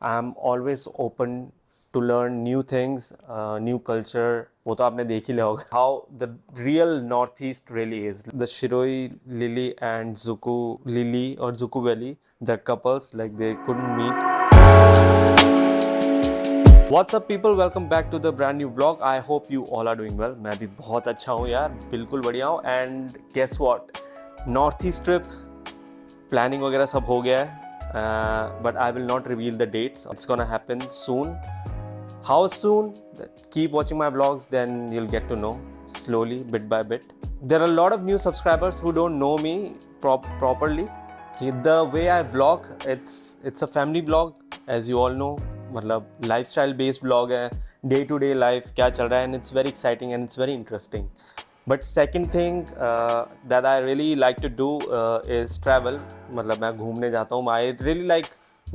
I'm always open to learn new things, new culture. वो तो आपने देख ही लिया होगा. How the real Northeast really is. The Shiroi Lily and Zuku Lily or Zuku Valley, the couples like they couldn't meet. What's up people, welcome back to the brand new vlog. I hope you all are doing well. मैं भी बहुत अच्छा हूँ यार, बिल्कुल बढ़िया हूँ. And guess what? Northeast trip planning वगैरह सब हो गया है. But I will not reveal the dates. It's gonna happen soon. How soon? Keep watching my vlogs, then you'll get to know slowly, bit by bit. There are a lot of new subscribers who don't know me properly. The way I vlog, it's a family vlog, as you all know. मतलब lifestyle based vlog है, day to day life क्या चल रहा है, and it's very exciting and it's very interesting. But second thing that I really like to do is travel. मतलब मैं घूमने जाता हूँ. I really like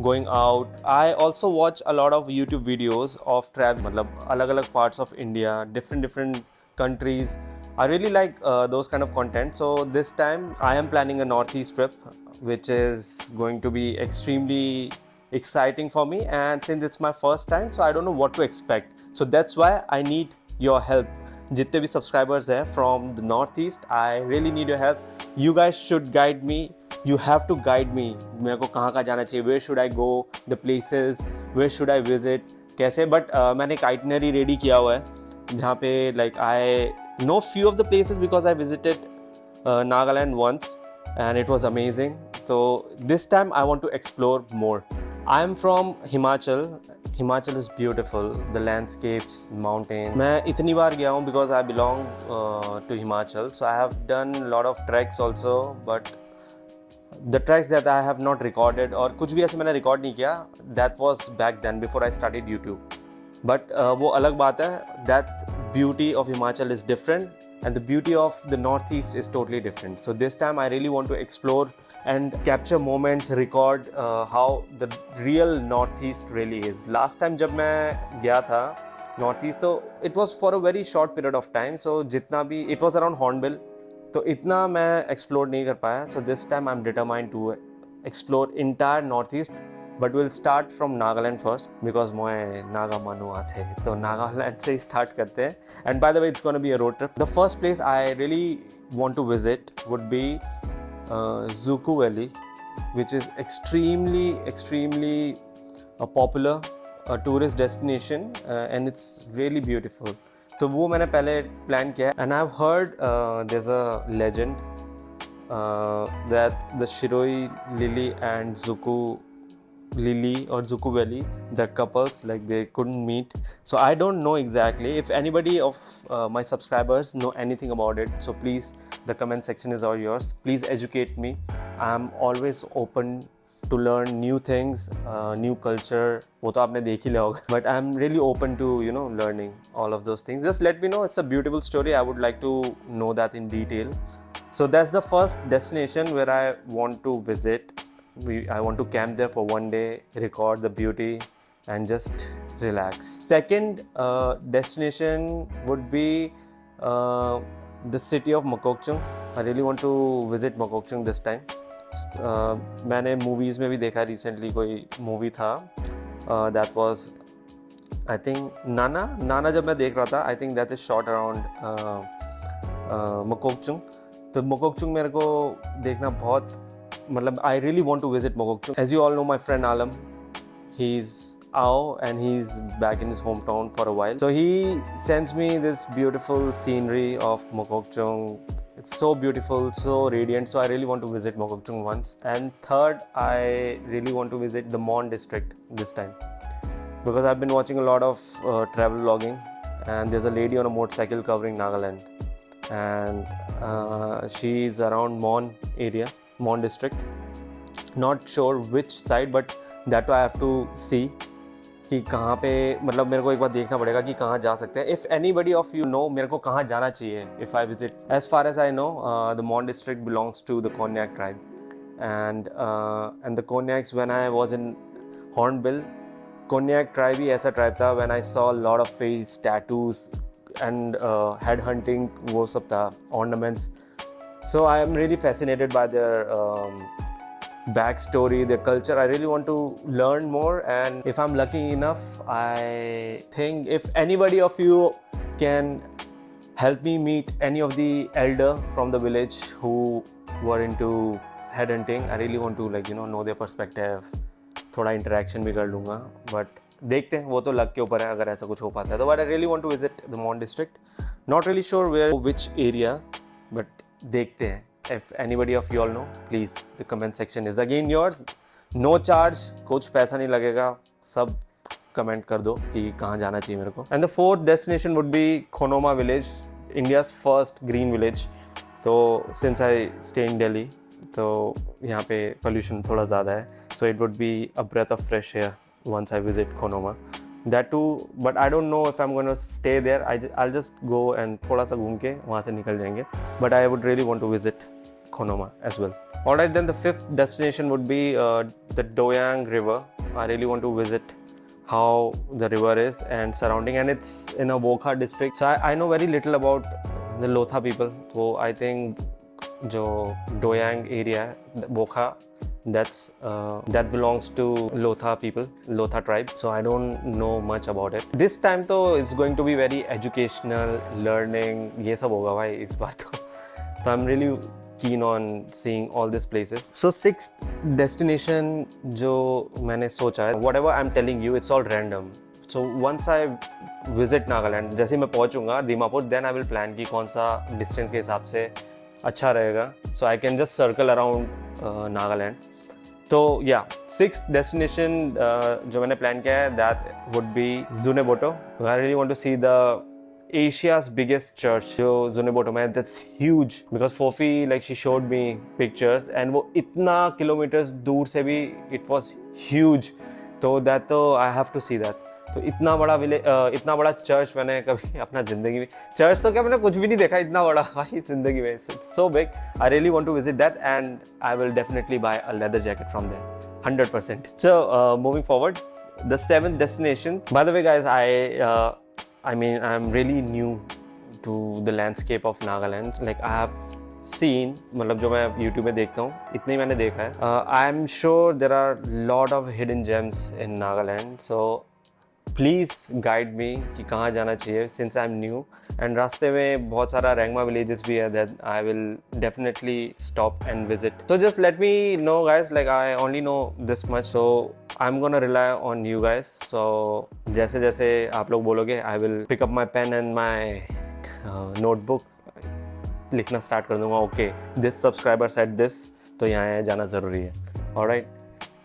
going out. I also watch a lot of YouTube videos of travel. मतलब अलग-अलग parts of India, different countries. I really like those kind of content. So this time I am planning a Northeast trip, which is going to be extremely exciting for me. And since it's my first time, so I don't know what to expect. So that's why I need your help. जितने भी subscribers हैं from the north east, I really need your help. You guys should guide me. You have to guide me. मेरे को कहाँ कहाँ जाना चाहिए, where should I go, the places, where should I visit, कैसे. बट मैंने एक आइटनरी रेडी किया हुआ है जहाँ पे like I know few of the places because I visited Nagaland once and it was amazing. So this time I want to explore more. I am from Himachal. Himachal is beautiful. The landscapes, mountains. मैं इतनी बार गया हूँ because I belong to Himachal. So I have done a lot of treks also, but the treks that I have not recorded और कुछ भी ऐसे मैंने record नहीं किया. That was back then before I started YouTube. But वो अलग बात है. That beauty of Himachal is different. And the beauty of the Northeast is totally different. So this time I really want to explore and capture moments, record how the real Northeast really is. Last time जब मैं गया था Northeast, तो it was for a very short period of time. So जितना भी it was around Hornbill, तो इतना मैं explore नहीं कर पाया. So this time I'm determined to explore entire Northeast. But we'll start from Nagaland first because मैं नागा मनुआ से, तो नागालैंड से ही स्टार्ट करते हैं. And by the way, it's going to be a road trip. The first place I really want to visit would be Zuku Valley, which is extremely popular tourist destination and it's really beautiful. तो वो मैंने पहले plan किया है. And I've heard there's a legend that the Shiroi Lily and Zuku Lily or Zuku Valley, the couples like they couldn't meet. So I don't know exactly. If anybody of my subscribers know anything about it, so please, the comment section is all yours. Please educate me. I'm always open to learn new things, new culture. वो तो आपने देख ही लिया होगा. But I'm really open to learning all of those things. Just let me know. It's a beautiful story. I would like to know that in detail. So that's the first destination where I want to visit. I want to camp there for one day, record the beauty and just relax. Second destination would be the city of Mokokchung. I really want to visit Mokokchung this time. मैंने movies में भी देखा recently, कोई movie था that was I think Nana जब मैं देख रहा था, I think that is shot around Mokokchung. तो Mokokchung मेरे को देखना बहुत, मतलब I really want to visit Mokokchung. As you all know, my friend Alam, he's out and he's back in his hometown for a while. So he sends me this beautiful scenery of Mokokchung. It's so beautiful, so radiant. So I really want to visit Mokokchung once. And third, I really want to visit the Mon district this time because I've been watching a lot of travel vlogging and there's a lady on a motorcycle covering Nagaland and she's around Mon area. Mon district, not sure which side, but that I have to see कि कहाँ पे, मतलब मेरे को एक बार देखना पड़ेगा कि कहाँ जा सकते हैं. If anybody of you know मेरे को कहाँ जाना चाहिए if I visit. As far as I know, the Mon district belongs to the Konyak tribe, and the Konyaks, when I was in Hornbill, Konyak tribe ही ऐसा tribe था when I saw a lot of face tattoos and head hunting, वो सब था, ornaments. So I am really fascinated by their backstory, their culture. I really want to learn more, and if I'm lucky enough, I think if anybody of you can help me meet any of the elder from the village who were into headhunting, I really want to know their perspective. थोड़ा interaction भी कर लूँगा, but देखते हैं, वो तो luck के ऊपर है अगर ऐसा कुछ हो पाता है तो. But I really want to visit the Mon district. Not really sure which area, but देखते हैं. If anybody of you all know, please, the comment section is again yours. No charge, कुछ पैसा नहीं लगेगा, सब कमेंट कर दो कि कहाँ जाना चाहिए मेरे को. And the fourth destination would be Khonoma village, India's first green village. तो since I stay in Delhi, तो यहाँ पे pollution थोड़ा ज़्यादा है, so it would be a breath of fresh air once I visit Khonoma. That too, but I don't know if I'm going to stay there. I'll just go and थोड़ा सा घूम के वहाँ से निकल जाएंगे. But I would really want to visit Khonoma as well. Alright, then the fifth destination would be the Doyang River. I really want to visit how the river is and surrounding, and it's in a Wokha district. So I know very little about the Lotha people. So I think जो Doyang area, Wokha, that belongs to Lotha people, Lotha tribe. So I don't know much about it. This time though it's going to be very educational, learning. ये सब होगा भाई इस बार तो. So I'm really keen on seeing all these places. So sixth destination जो मैंने सोचा है, whatever I'm telling you, it's all random. So once I visit Nagaland, जैसे मैं पहुँचूँगा Dimapur, then I will plan कि कौन सा distance के हिसाब से अच्छा रहेगा. So I can just circle around Nagaland. तो या सिक्स्थ डेस्टिनेशन जो मैंने प्लान किया है, that would be Zunheboto. I really want to see the Asia's biggest church जो ज़ुनेबोटो में, that's huge because Fofi like she showed me pictures and वो इतना किलोमीटर्स दूर से भी it was huge. तो that तो I have to see that. तो इतना बड़ा इतना बड़ा चर्च मैंने कभी अपना ज़िंदगी में, चर्च तो क्या मैंने कुछ भी नहीं देखा इतना बड़ा भाई ज़िंदगी में. It's so big. I really want to visit that and I will definitely buy a leather jacket from there, 100%. So moving forward, the seventh destination. By the way guys, I mean I'm really new to the landscape of Nagaland. Like I have seen, मतलब जो मैं YouTube में देखता हूँ इतने ही मैंने देखा है. I am sure there are lot of hidden gems in Nagaland. So please guide me कि कहाँ जाना चाहिए since I am new. And रास्ते में बहुत सारा रैंगमा विलेजेस भी है that I will definitely stop and visit. तो just let me know guys, like I only know this much, so I am gonna rely on you guys. So जैसे जैसे आप लोग बोलोगे I will pick up my pen and my notebook, लिखना start कर दूंगा. Okay, this subscriber said this, तो यहाँ जाना ज़रूरी है. Alright,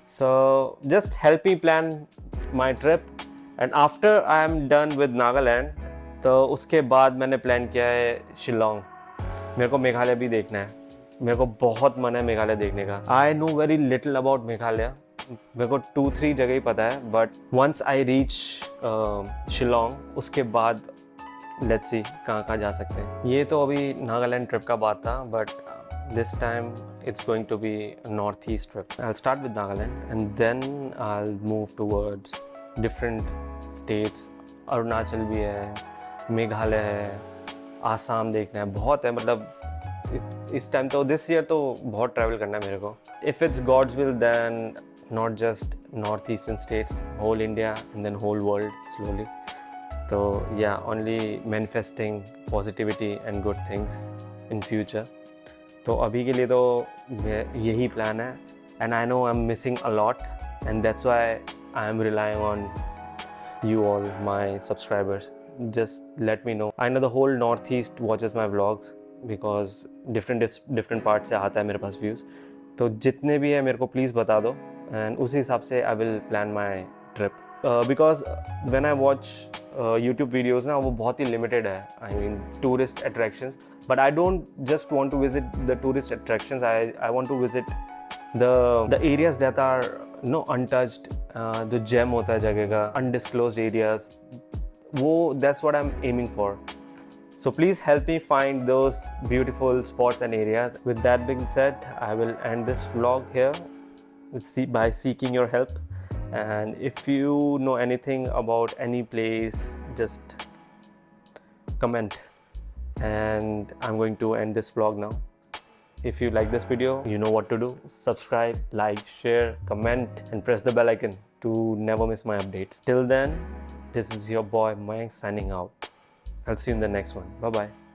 so just help me plan my trip. And after I am done with Nagaland, तो उसके बाद मैंने प्लान किया है शिलोंग. मेरे को मेघालय भी देखना है, मेरे को बहुत मन है मेघालय देखने का. I know very little about Meghalaya, मेरे को 2-3 जगह ही पता है. But once I reach Shillong, उसके बाद लेट्स सी कहाँ कहाँ जा सकते हैं. ये तो अभी नागालैंड ट्रिप का बात था, but this time it's going to be a northeast trip. I'll start with Nagaland and then I'll move towards different states. Arunachal भी है, मेघालय है, आसाम देखना है, बहुत है. मतलब इस टाइम तो दिस ईयर तो बहुत ट्रैवल करना है मेरे को. If it's God's will then not just north eastern states, whole India and then whole world slowly. तो या only manifesting positivity and good things in future. तो अभी के लिए तो यही प्लान है. And I know I am missing a lot and that's why I am relying on you all, my subscribers. Just let me know. I know the whole northeast watches my vlogs because different parts से आता है मेरे पास views. तो जितने भी है मेरे को please बता दो and उसी हिसाब से I will plan my trip. Because when I watch YouTube videos ना, वो बहुत ही limited है. I mean tourist attractions. But I don't just want to visit the tourist attractions. I want to visit the areas that are no untouched, जो gem होता है जगह का, undisclosed areas, वो that's what I'm aiming for. So please help me find those beautiful spots and areas. With that being said, I will end this vlog here by seeking your help. And if you know anything about any place, just comment. And I'm going to end this vlog now. If you like this video, you know what to do. Subscribe, like, share, comment, and press the bell icon to never miss my updates. Till then, this is your boy Mayank signing out. I'll see you in the next one. Bye bye.